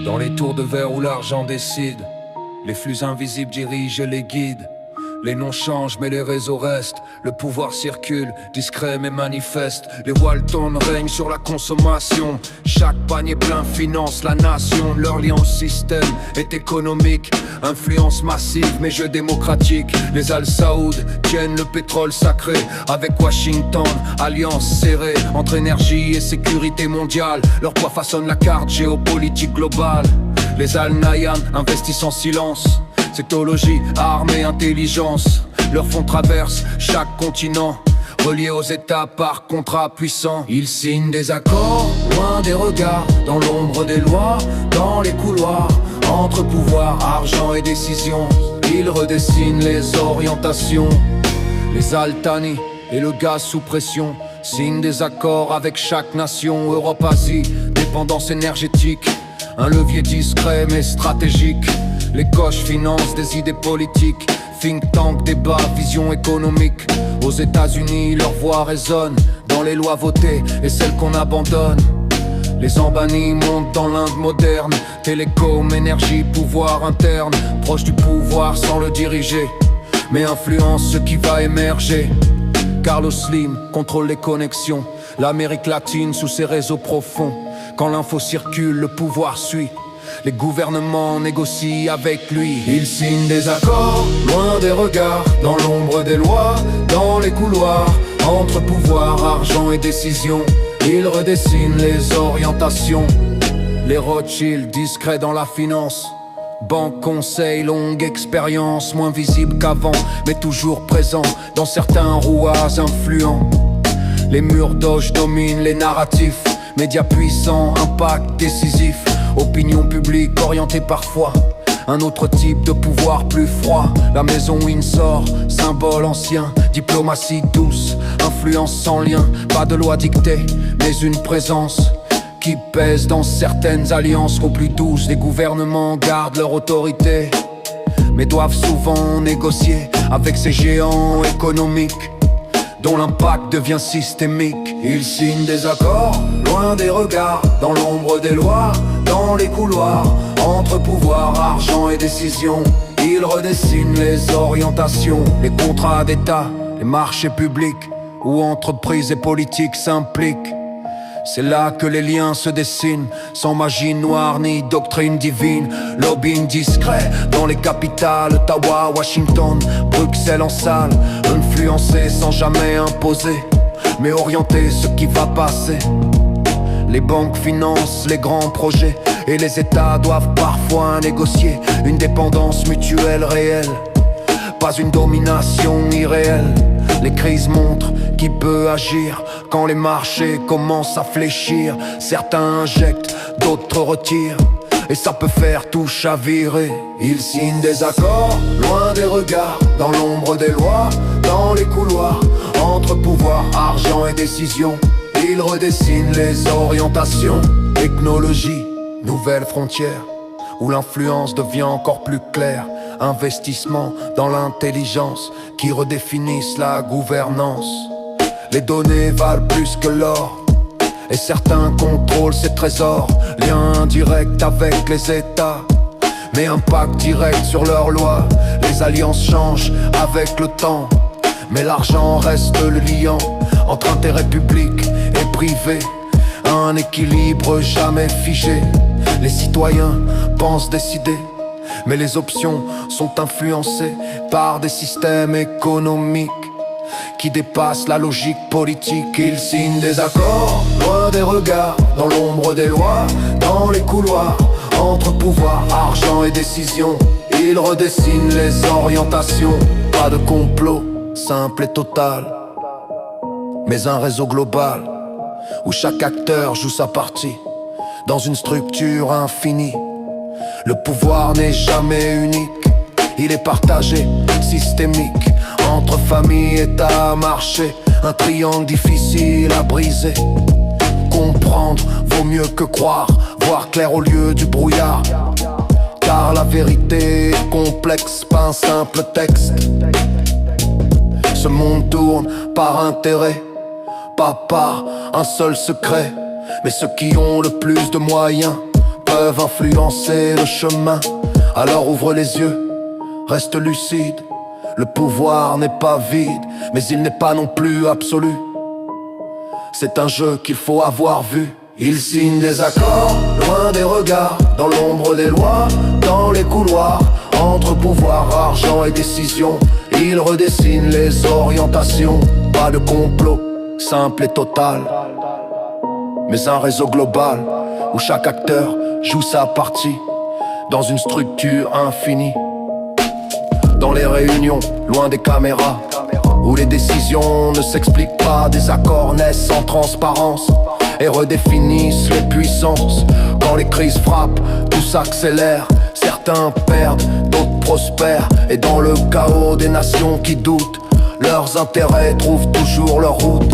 Dans les tours de verre où l'argent décide, les flux invisibles dirigent et les guident. Les noms changent mais les réseaux restent. Le pouvoir circule, discret mais manifeste. Les Walton règnent sur la consommation. Chaque panier plein finance la nation. Leur lien au système est économique. Influence massive mais jeu démocratique. Les Al-Saoud tiennent le pétrole sacré. Avec Washington, alliance serrée entre énergie et sécurité mondiale. Leur poids façonne la carte géopolitique globale. Les Al-Nahyan investissent en silence. Technologie, armée, intelligence. Leur fonds traverse chaque continent, reliés aux États par contrats puissants. Ils signent des accords, loin des regards, dans l'ombre des lois, dans les couloirs, entre pouvoir, argent et décision. Ils redessinent les orientations. Les Al-Thani et le gaz sous pression signent des accords avec chaque nation. Europe-Asie, dépendance énergétique, un levier discret mais stratégique. Les coches financent des idées politiques. Think tank, débat, vision économique. Aux États-Unis, leur voix résonne dans les lois votées et celles qu'on abandonne. Les Ambani montent dans l'Inde moderne. Télécom, énergie, pouvoir interne. Proche du pouvoir sans le diriger, mais influence ce qui va émerger. Carlos Slim contrôle les connexions. L'Amérique latine sous ses réseaux profonds. Quand l'info circule, le pouvoir suit. Les gouvernements négocient avec lui. Ils signent des accords, loin des regards, dans l'ombre des lois, dans les couloirs, entre pouvoir, argent et décision. Ils redessinent les orientations. Les Rothschild, discrets dans la finance. Banque, conseil, longue expérience, moins visible qu'avant, mais toujours présent dans certains rouages influents. Les Murdoch dominent les narratifs. Médias puissants, impact décisif. Opinion publique orientée parfois. Un autre type de pouvoir plus froid. La maison Windsor, symbole ancien. Diplomatie douce, influence sans lien. Pas de loi dictée, mais une présence qui pèse dans certaines alliances. Au plus douces, les gouvernements gardent leur autorité, mais doivent souvent négocier avec ces géants économiques dont l'impact devient systémique. Ils signent des accords, loin des regards, dans l'ombre des lois, dans les couloirs, entre pouvoir, argent et décision. Ils redessinent les orientations. Les contrats d'État, les marchés publics, où entreprises et politiques s'impliquent. C'est là que les liens se dessinent, sans magie noire ni doctrine divine. Lobbying discret dans les capitales, Ottawa, Washington, Bruxelles en salle. Influencer sans jamais imposer, mais orienter ce qui va passer. Les banques financent les grands projets et les États doivent parfois négocier une dépendance mutuelle réelle, pas une domination irréelle. Les crises montrent qui peut agir quand les marchés commencent à fléchir. Certains injectent, d'autres retirent, et ça peut faire tout chavirer. Ils signent des accords, loin des regards, dans l'ombre des lois, dans les couloirs, entre pouvoir, argent et décision. Ils redessinent les orientations. Technologie, nouvelles frontières, où l'influence devient encore plus claire. Investissement dans l'intelligence qui redéfinissent la gouvernance. Les données valent plus que l'or, et certains contrôlent ces trésors. Lien direct avec les États, mais impact direct sur leurs lois. Les alliances changent avec le temps, mais l'argent reste le liant entre intérêt public et privé. Un équilibre jamais figé. Les citoyens pensent décider, mais les options sont influencées par des systèmes économiques qui dépassent la logique politique. Ils signent des accords, loin des regards, dans l'ombre des lois, dans les couloirs, entre pouvoir, argent et décision. Ils redessinent les orientations. Pas de complot, simple et total, mais un réseau global où chaque acteur joue sa partie dans une structure infinie. Le pouvoir n'est jamais unique, il est partagé, systémique, entre famille, état, marché. Un triangle difficile à briser. Comprendre vaut mieux que croire, voir clair au lieu du brouillard. Car la vérité est complexe, pas un simple texte. Ce monde tourne par intérêt, pas par un seul secret. Mais ceux qui ont le plus de moyens peuvent influencer le chemin. Alors ouvre les yeux, reste lucide. Le pouvoir n'est pas vide, mais il n'est pas non plus absolu. C'est un jeu qu'il faut avoir vu. Il signe des accords, loin des regards, dans l'ombre des lois, dans les couloirs, entre pouvoir, argent et décision. Il redessine les orientations. Pas de complot, simple et total, mais un réseau global où chaque acteur joue sa partie dans une structure infinie. Dans les réunions, loin des caméras, où les décisions ne s'expliquent pas, des accords naissent en transparence et redéfinissent les puissances. Quand les crises frappent, tout s'accélère. Certains perdent, d'autres prospèrent. Et dans le chaos des nations qui doutent, leurs intérêts trouvent toujours leur route.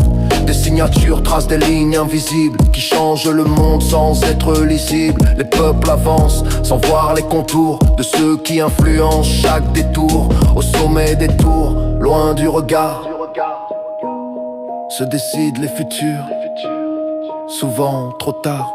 Des signatures tracent des lignes invisibles qui changent le monde sans être lisibles. Les peuples avancent sans voir les contours de ceux qui influencent chaque détour. Au sommet des tours, loin du regard, se décident les futurs, souvent trop tard.